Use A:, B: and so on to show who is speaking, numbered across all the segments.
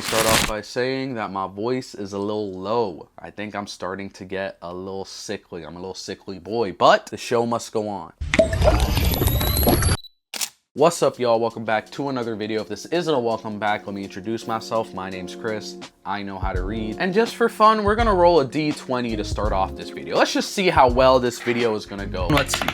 A: start off by saying that my voice is a little low. I think I'm starting to get a little sickly. I'm a little sickly boy, but the show must go on. What's up, y'all? Welcome back to another video. If this isn't a welcome back, let me introduce myself. My name's Chris. I know how to read. And just for fun, we're gonna roll a D20 to start off this video. Let's just see how well this video is gonna go. Let's see.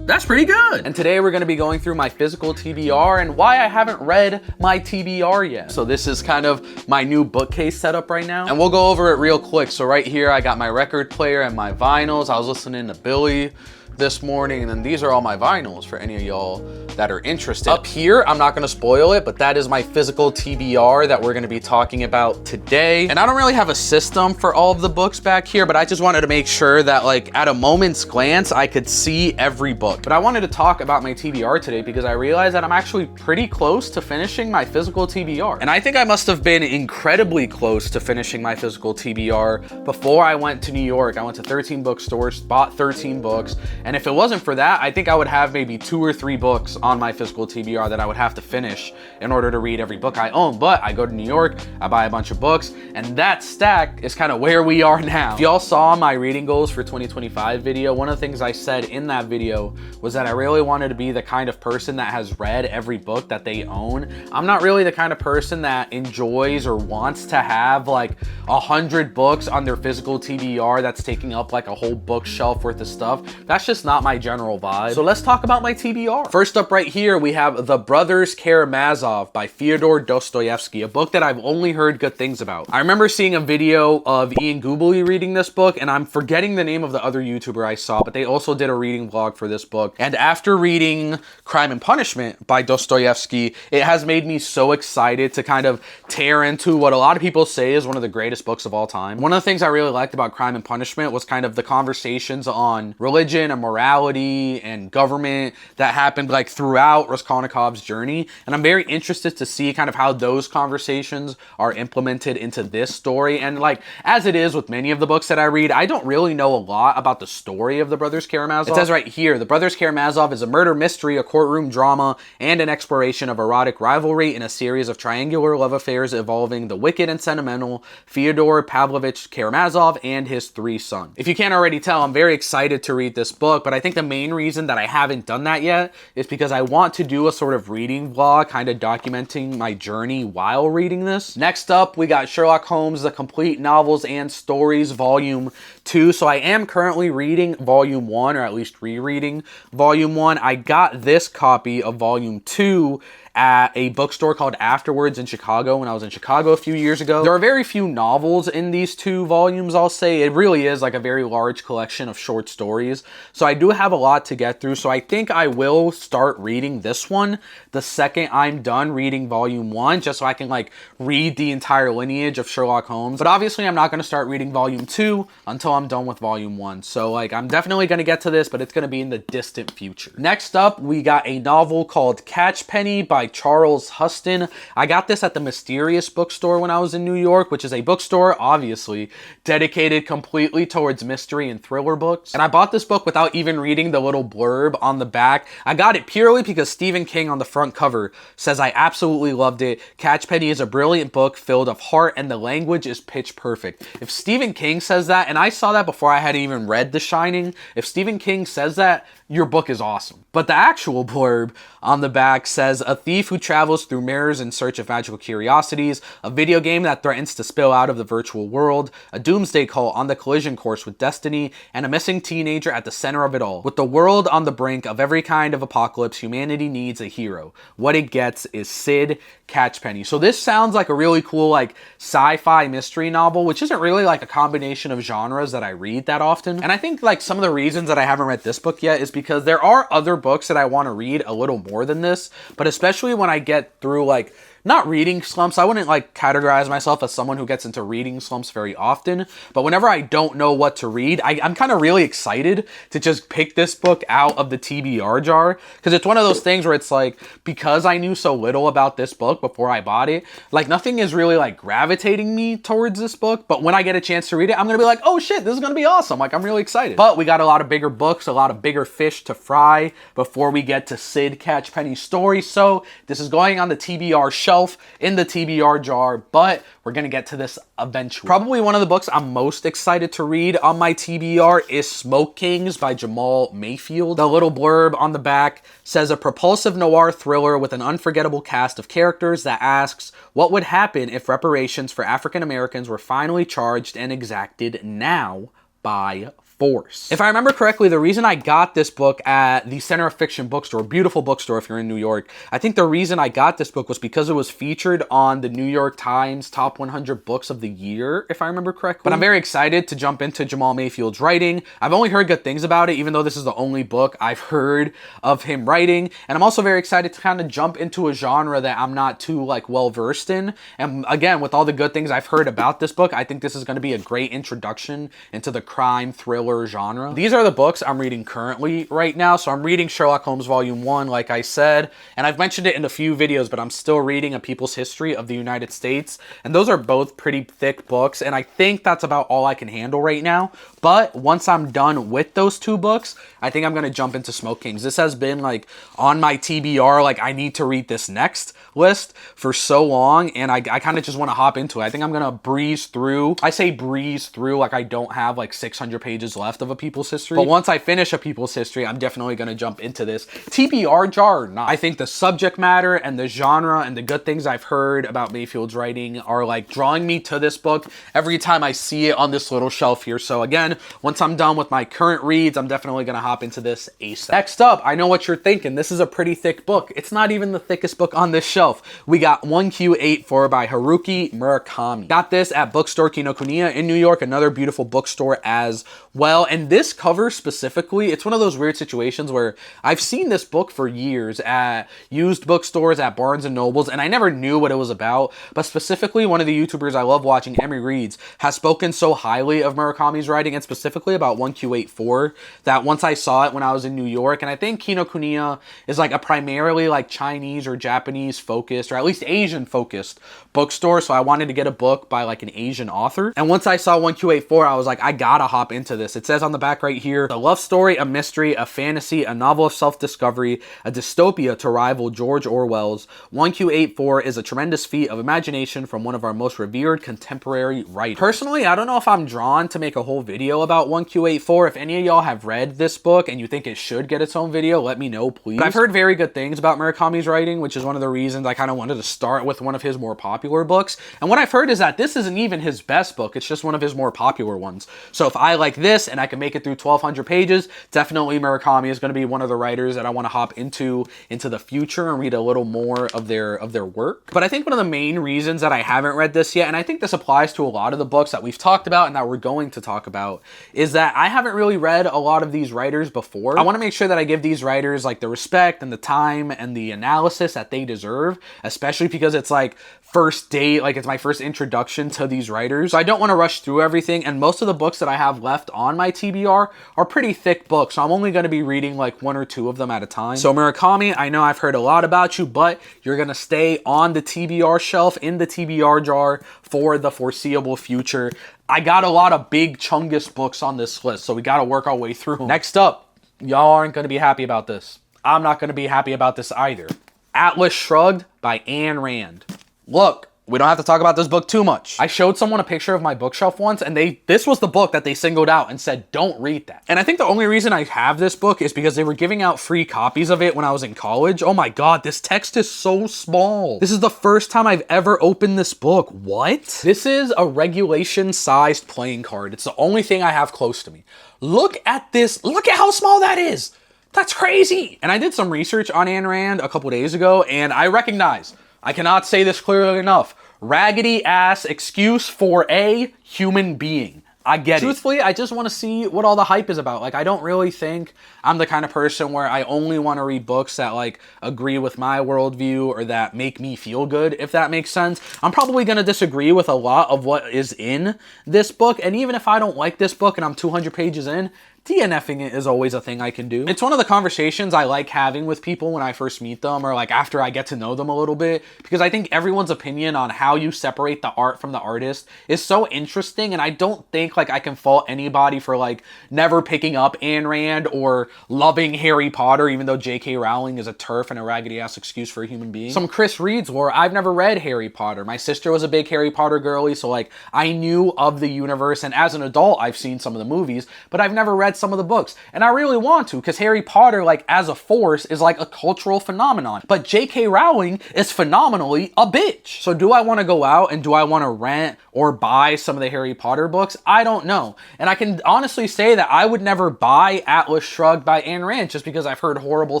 A: That's pretty good. And today we're gonna be going through my physical TBR and why I haven't read my TBR yet. So this is kind of my new bookcase setup right now. And we'll go over it real quick. So right here, I got my record player and my vinyls. I was listening to Billy this morning, and then these are all my vinyls for any of y'all that are interested. Up here, I'm not gonna spoil it, but that is my physical TBR that we're gonna be talking about today. And I don't really have a system for all of the books back here, but I just wanted to make sure that like at a moment's glance, I could see every book. But I wanted to talk about my TBR today because I realized that I'm actually pretty close to finishing my physical TBR. And I think I must have been incredibly close to finishing my physical TBR before I went to New York. I went to 13 bookstores, bought 13 books, and if it wasn't for that, I think I would have maybe 2 or 3 books on my physical TBR that I would have to finish in order to read every book I own. But I go to New York, I buy a bunch of books, and that stack is kind of where we are now. If y'all saw my reading goals for 2025 video, one of the things I said in that video was that I really wanted to be the kind of person that has read every book that they own. I'm not really the kind of person that enjoys or wants to have like 100 books on their physical TBR that's taking up like a whole bookshelf worth of stuff. That's just not my general vibe. So let's talk about my TBR. First up right here, we have The Brothers Kamazov by Fyodor Dostoevsky, a book that I've only heard good things about. I remember seeing a video of Ian Goobly reading this book, and I'm forgetting the name of the other YouTuber I saw, but they also did a reading vlog for this book. And after reading Crime and Punishment by Dostoevsky, it has made me so excited to kind of tear into what a lot of people say is one of the greatest books of all time. One of the things I really liked about Crime and Punishment was kind of the conversations on religion and morality and government that happened like throughout Raskolnikov's journey. And I'm very interested to see kind of how those conversations are implemented into this story. And like, as it is with many of the books that I read, I don't really know a lot about the story of the Brothers Karamazov. It says right here, The Brothers Karamazov is a murder mystery, a courtroom drama, and an exploration of erotic rivalry in a series of triangular love affairs involving the wicked and sentimental Fyodor Pavlovich Karamazov and his 3 sons. If you can't already tell, I'm very excited to read this book, but I think the main reason that I haven't done that yet is because I want to do a sort of reading vlog, kind of documenting my journey while reading this. Next up, we got Sherlock Holmes, The Complete Novels and Stories, Volume 2. So I am currently reading Volume 1, or at least rereading Volume 1. I got this copy of Volume 2 at a bookstore called Afterwards in Chicago when I was in Chicago a few years ago. There are very few novels in these 2 volumes, I'll say. It really is like a very large collection of short stories. So I do have a lot to get through. So I think I will start reading this one the second I'm done reading Volume 1, just so I can like read the entire lineage of Sherlock Holmes. But obviously I'm not going to start reading Volume 2 until I'm done with Volume 1. So like I'm definitely going to get to this, but it's going to be in the distant future. Next up, we got a novel called Penney by Charles Huston. I got this at the Mysterious Bookstore when I was in New York, which is a bookstore, obviously, dedicated completely towards mystery and thriller books. And I bought this book without even reading the little blurb on the back. I got it purely because Stephen King on the front cover says I absolutely loved it. Penney is a brilliant book filled of heart and the language is pitch perfect. If Stephen King says that, and I saw that before I had even read The Shining, if Stephen King says that, your book is awesome. But the actual blurb on the back says, a thief who travels through mirrors in search of magical curiosities, a video game that threatens to spill out of the virtual world, a doomsday cult on the collision course with destiny, and a missing teenager at the center of it all. With the world on the brink of every kind of apocalypse, humanity needs a hero. What it gets is Sid Catchpenny. So this sounds like a really cool like sci-fi mystery novel, which isn't really like a combination of genres that I read that often. And I think like some of the reasons that I haven't read this book yet is because there are other books that I want to read a little more than this, but especially when I get through like not reading slumps. I wouldn't like categorize myself as someone who gets into reading slumps very often, but whenever I don't know what to read, I'm kind of really excited to just pick this book out of the TBR jar, because it's one of those things where it's like, because I knew so little about this book before I bought it, like nothing is really like gravitating me towards this book, but when I get a chance to read it, I'm gonna be like, oh shit, this is gonna be awesome. Like I'm really excited. But we got a lot of bigger books, a lot of bigger fish to fry before we get to Sid Catchpenny's story, so this is going on the TBR shelf shelf in the TBR jar, but we're gonna get to this eventually. Probably one of the books I'm most excited to read on my TBR is Smoke Kings by Jamal Mayfield. The little blurb on the back says, a propulsive noir thriller with an unforgettable cast of characters that asks, what would happen if reparations for African Americans were finally charged and exacted now by force? If I remember correctly, the reason I got this book at the Center of Fiction bookstore, beautiful bookstore if you're in New York, I think the reason I got this book was because it was featured on the New York Times top 100 books of the year, if I remember correctly. But I'm very excited to jump into Jamal Mayfield's writing. I've only heard good things about it, even though this is the only book I've heard of him writing. And I'm also very excited to kind of jump into a genre that I'm not too like well versed in. And again, with all the good things I've heard about this book, I think this is going to be a great introduction into the crime thriller genre. These are the books I'm reading currently right now. So I'm reading Sherlock Holmes Volume 1, like I said, and I've mentioned it in a few videos, but I'm still reading A People's History of the United States. And those are both pretty thick books, and I think that's about all I can handle right now. But once I'm done with those two books, I think I'm going to jump into Smoke Kings. This has been like on my TBR, like I need to read this next list for so long, and I kind of just want to hop into it. I think I'm going to breeze through. I say breeze through like I don't have like 600 pages left of A People's History. But once I finish A People's History, I'm definitely going to jump into this. TBR jar or not, I think the subject matter and the genre and the good things I've heard about Mayfield's writing are like drawing me to this book every time I see it on this little shelf here. So again, once I'm done with my current reads, I'm definitely going to hop into this ASAP. Next up, I know what you're thinking. This is a pretty thick book. It's not even the thickest book on this shelf. We got 1Q84 by Haruki Murakami. Got this at Bookstore Kinokuniya in New York, another beautiful bookstore as well. And this cover specifically, it's one of those weird situations where I've seen this book for years at used bookstores, at Barnes and Nobles, and I never knew what it was about. But specifically, one of the YouTubers I love watching, Emery Reads, has spoken so highly of Murakami's writing, and specifically about 1Q84, that once I saw it when I was in New York, and I think Kinokuniya is like a primarily like Chinese or Japanese focused, or at least Asian focused bookstore, so I wanted to get a book by like an Asian author. And once I saw 1Q84, I was like, I gotta hop into this. It says on the back right here, a love story, a mystery, a fantasy, a novel of self-discovery, a dystopia to rival George Orwell's. 1Q84 is a tremendous feat of imagination from one of our most revered contemporary writers. Personally, I don't know if I'm drawn to make a whole video about 1Q84. If any of y'all have read this book and you think it should get its own video, let me know, please. But I've heard very good things about Murakami's writing, which is one of the reasons I kind of wanted to start with one of his more popular books. And what I've heard is that this isn't even his best book, it's just one of his more popular ones. So if I like this and I can make it through 1,200 pages, definitely Murakami is going to be one of the writers that I want to hop into the future and read a little more of their work. But I think one of the main reasons that I haven't read this yet, and I think this applies to a lot of the books that we've talked about and that we're going to talk about, is that I haven't really read a lot of these writers before. I want to make sure that I give these writers like the respect and the time and the analysis that they deserve, especially because it's like first date, like it's my first introduction to these writers. So I don't want to rush through everything, and most of the books that I have left on my TBR are pretty thick books, so I'm only going to be reading like 1 or 2 of them at a time. So Murakami, I know I've heard a lot about you, but you're going to stay on the TBR shelf, in the TBR jar for the foreseeable future. I got a lot of big chungus books on this list, so we got to work our way through them. Next up, y'all aren't going to be happy about this. I'm not going to be happy about this either. Atlas Shrugged by Ayn Rand. Look, we don't have to talk about this book too much. I showed someone a picture of my bookshelf once, and this was the book that they singled out and said, don't read that. And I think the only reason I have this book is because they were giving out free copies of it when I was in college. Oh my God, this text is so small. This is the first time I've ever opened this book. What? This is a regulation-sized playing card. It's the only thing I have close to me. Look at this. Look at how small that is. That's crazy. And I did some research on Ayn Rand a couple days ago, and I recognize, I cannot say this clearly enough, raggedy ass excuse for a human being. I get it. Truthfully, I just want to see what all the hype is about. Like, I don't really think I'm the kind of person where I only want to read books that like agree with my worldview or that make me feel good, if that makes sense. I'm probably going to disagree with a lot of what is in this book. And even if I don't like this book and I'm 200 pages in, DNFing it is always a thing I can do. It's one of the conversations I like having with people when I first meet them, or like after I get to know them a little bit, because I think everyone's opinion on how you separate the art from the artist is so interesting, and I don't think like I can fault anybody for like never picking up Ayn Rand or loving Harry Potter, even though J.K. Rowling is a turf and a raggedy ass excuse for a human being. Some Chris reads where I've never read Harry Potter. My sister was a big Harry Potter girly, so like I knew of the universe, and as an adult I've seen some of the movies, but I've never read some of the books, and I really want to, because Harry Potter, like as a force, is like a cultural phenomenon, but J.K. Rowling is phenomenally a bitch. So do I want to go out and do I want to rent or buy some of the Harry Potter books? I don't know, and I can honestly say that I would never buy Atlas Shrugged by Ayn Rand just because I've heard horrible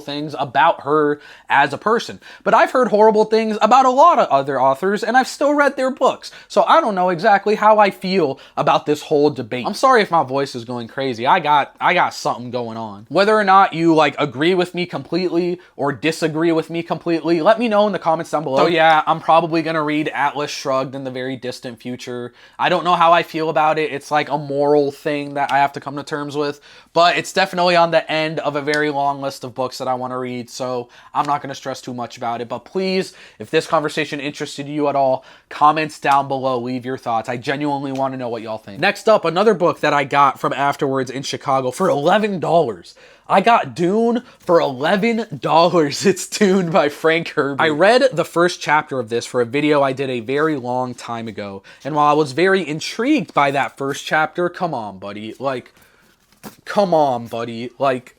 A: things about her as a person, but I've heard horrible things about a lot of other authors, and I've still read their books, so I don't know exactly how I feel about this whole debate. I'm sorry if my voice is going crazy. I got something going on. Whether or not you like agree with me completely or disagree with me completely, let me know in the comments down below. So yeah, I'm probably gonna read Atlas Shrugged in the very distant future. I don't know how I feel about it. It's like a moral thing that I have to come to terms with, but it's definitely on the end of a very long list of books that I want to read, so I'm not going to stress too much about it. But please, if this conversation interested you at all, comments down below, leave your thoughts. I genuinely want to know what y'all think. Next up, another book that I got from Afterwards in Chicago for $11. I got Dune for $11. It's Dune by Frank Herbert. I read the first chapter of this for a video I did a very long time ago, and while I was very intrigued by that first chapter, come on, buddy, like, come on, buddy, like,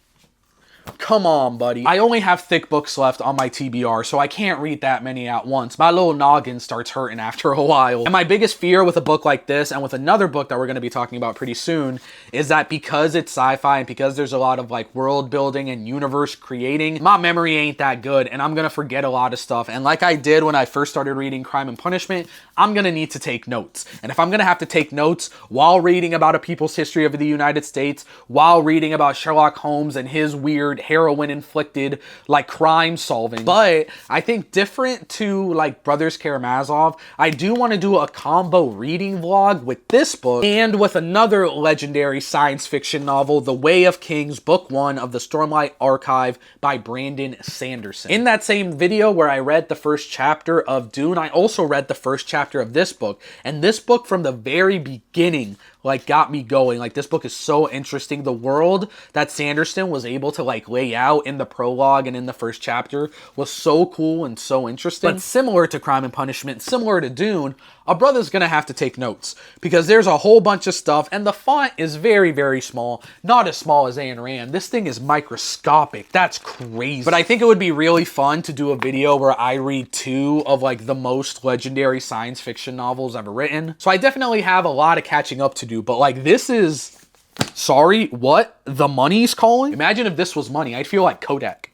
A: come on, buddy. I only have thick books left on my TBR, so I can't read that many at once. My little noggin starts hurting after a while. And my biggest fear with a book like this, and with another book that we're going to be talking about pretty soon, is that because it's sci-fi and because there's a lot of like world building and universe creating, my memory ain't that good, and I'm going to forget a lot of stuff. And like I did when I first started reading Crime and Punishment, I'm going to need to take notes. And if I'm going to have to take notes while reading about a people's history of the United States, while reading about Sherlock Holmes and his weird heroin inflicted like crime solving, but I think different to like Brothers Karamazov, I do want to do a combo reading vlog with this book and with another legendary science fiction novel, The Way of Kings, book 1 of the Stormlight Archive by Brandon Sanderson. In that same video where I read the first chapter of Dune, I also read the first chapter of this book, and this book from the very beginning like got me going. Like, this book is so interesting. The world that Sanderson was able to like lay out in the prologue and in the first chapter was so cool and so interesting. But similar to Crime and Punishment, similar to Dune, a brother's gonna have to take notes because there's a whole bunch of stuff, and the font is very, very small. Not as small as Ayn Rand. This thing is microscopic. That's crazy. But I think it would be really fun to do a video where I read 2 of like the most legendary science fiction novels ever written. So I definitely have a lot of catching up to do, but like this is, sorry, what? The money's calling? Imagine if this was money. I'd feel like Kodak.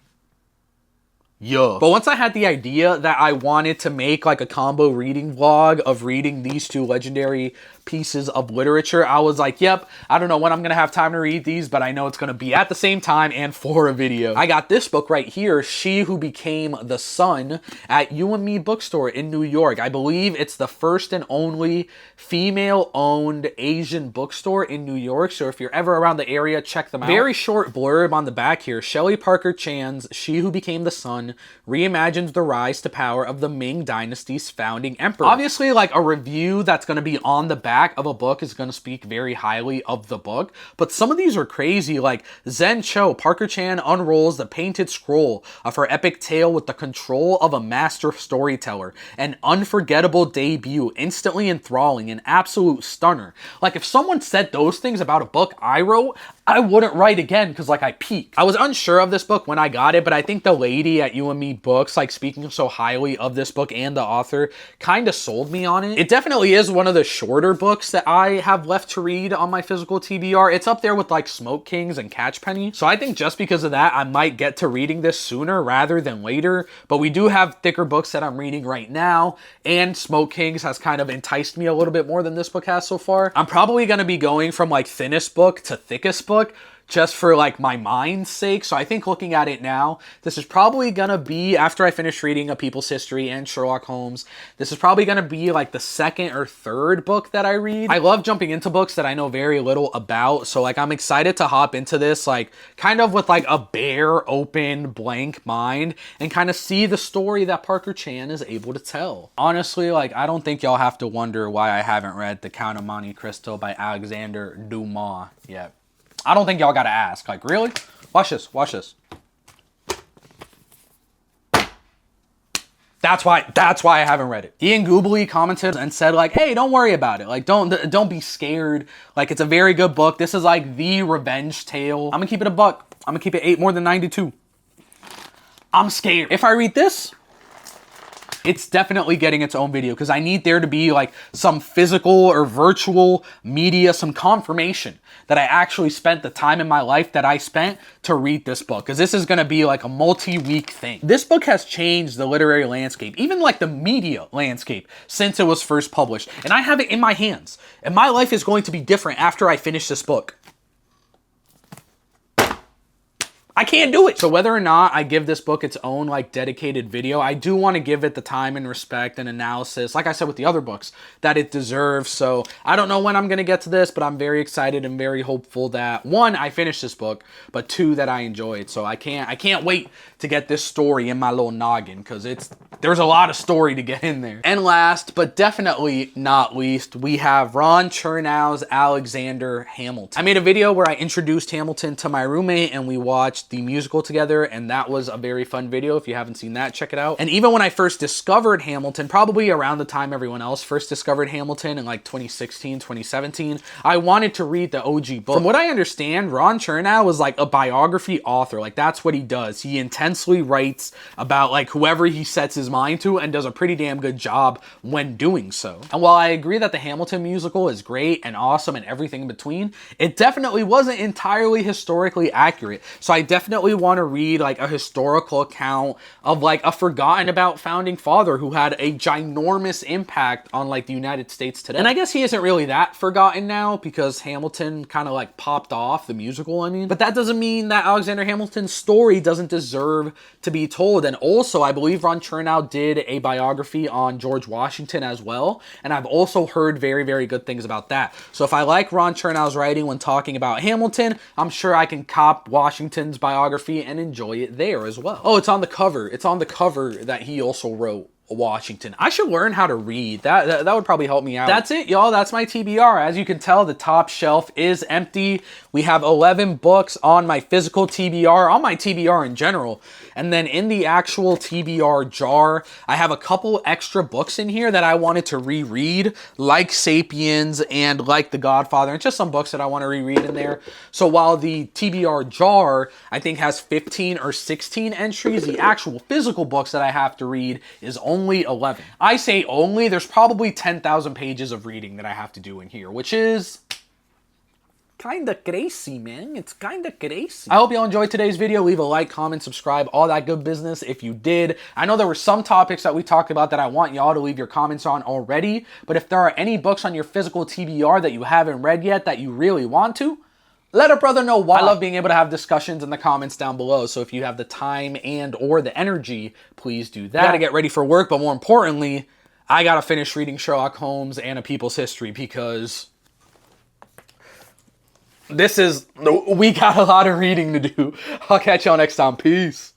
A: Yeah. But once I had the idea that I wanted to make like a combo reading vlog of reading these 2 legendary pieces of literature, I was like, yep, I don't know when I'm gonna have time to read these, but I know it's gonna be at the same time and for a video. I got this book right here, She Who Became the Sun, at You and Me bookstore in New York. I believe it's the first and only female-owned Asian bookstore in New York, so if you're ever around the area, check them out. Very short blurb on the back here. Shelley Parker Chan's She Who Became the Sun reimagines the rise to power of the Ming Dynasty's founding emperor. Obviously, like a review that's gonna be on the back of a book is going to speak very highly of the book, but some of these are crazy. Like Zen Cho, Parker Chan unrolls the painted scroll of her epic tale with the control of a master storyteller. An unforgettable debut, instantly enthralling, an absolute stunner. Like if someone said those things about a book I wrote, I wouldn't write again because like I peaked. I was unsure of this book when I got it, but I think the lady at You and Me Books, like speaking so highly of this book and the author, kind of sold me on it. It definitely is one of the shorter books that I have left to read on my physical TBR. It's up there with like Smoke Kings and Catch Penney. So I think just because of that, I might get to reading this sooner rather than later. But we do have thicker books that I'm reading right now, and Smoke Kings has kind of enticed me a little bit more than this book has so far. I'm probably going to be going from like thinnest book to thickest book just for like my mind's sake. So I think looking at it now, this is probably gonna be, after I finish reading A People's History and Sherlock Holmes, this is probably gonna be like the second or third book that I read. I love jumping into books that I know very little about. So like I'm excited to hop into this like kind of with like a bare, open, blank mind and kind of see the story that Parker Chan is able to tell. Honestly, like I don't think y'all have to wonder why I haven't read The Countmani Crystal by Alexander Dumas yet. I don't think y'all gotta ask. Like, really? Watch this. Watch this. That's why I haven't read it. Ian Goobly commented and said like, hey, don't worry about it. Like, don't be scared. Like, it's a very good book. This is like the revenge tale. I'm gonna keep it a buck. I'm gonna keep it 8 more than 92. I'm scared. If I read this, it's definitely getting its own video because I need there to be like some physical or virtual media, some confirmation that I actually spent the time in my life that I spent to read this book, because this is going to be like a multi-week thing. This book has changed the literary landscape, even like the media landscape, since it was first published. And I have it in my hands. And my life is going to be different after I finish this book. I can't do it. So whether or not I give this book its own like dedicated video, I do want to give it the time and respect and analysis, like I said with the other books, that it deserves. So I don't know when I'm going to get to this, but I'm very excited and very hopeful that 1, I finish this book, but 2, that I enjoy it. So I can't wait to get this story in my little noggin, because there's a lot of story to get in there. And last, but definitely not least, we have Ron Chernow's Alexander Hamilton. I made a video where I introduced Hamilton to my roommate and we watched the musical together, and that was a very fun video. If you haven't seen that, check it out. And even when I first discovered Hamilton, probably around the time everyone else first discovered Hamilton in like 2016, 2017, I wanted to read the OG book. From what I understand, Ron Chernow was like a biography author. Like that's what he does. He intensely writes about like whoever he sets his mind to and does a pretty damn good job when doing so. And while I agree that the Hamilton musical is great and awesome and everything in between, it definitely wasn't entirely historically accurate. So I definitely want to read like a historical account of like a forgotten about founding father who had a ginormous impact on like the United States today. And I guess he isn't really that forgotten now because Hamilton kind of like popped off, the musical, I mean. But that doesn't mean that Alexander Hamilton's story doesn't deserve to be told. And also, I believe Ron Chernow did a biography on George Washington as well. And I've also heard very, very good things about that. So if I like Ron Chernow's writing when talking about Hamilton, I'm sure I can cop Washington's biography and enjoy it there as well. Oh, it's on the cover. It's on the cover that he also wrote Washington. I should learn how to read. That would probably help me out. That's it, y'all. That's my TBR. As you can tell, the top shelf is empty. We have 11 books on my physical TBR, on my TBR in general. And then in the actual TBR jar, I have a couple extra books in here that I wanted to reread, like Sapiens and like The Godfather, and just some books that I want to reread in there. So while the TBR jar, I think, has 15 or 16 entries, the actual physical books that I have to read is only 11. I say only, there's probably 10,000 pages of reading that I have to do in here, which is kinda crazy, man. It's kinda crazy. I hope y'all enjoyed today's video. Leave a like, comment, subscribe, all that good business if you did. I know there were some topics that we talked about that I want y'all to leave your comments on already, but if there are any books on your physical TBR that you haven't read yet that you really want to, let a brother know why. I love being able to have discussions in the comments down below, so if you have the time and or the energy, please do that. I gotta get ready for work, but more importantly, I gotta finish reading Sherlock Holmes and A People's History, because we got a lot of reading to do. I'll catch y'all next time. Peace.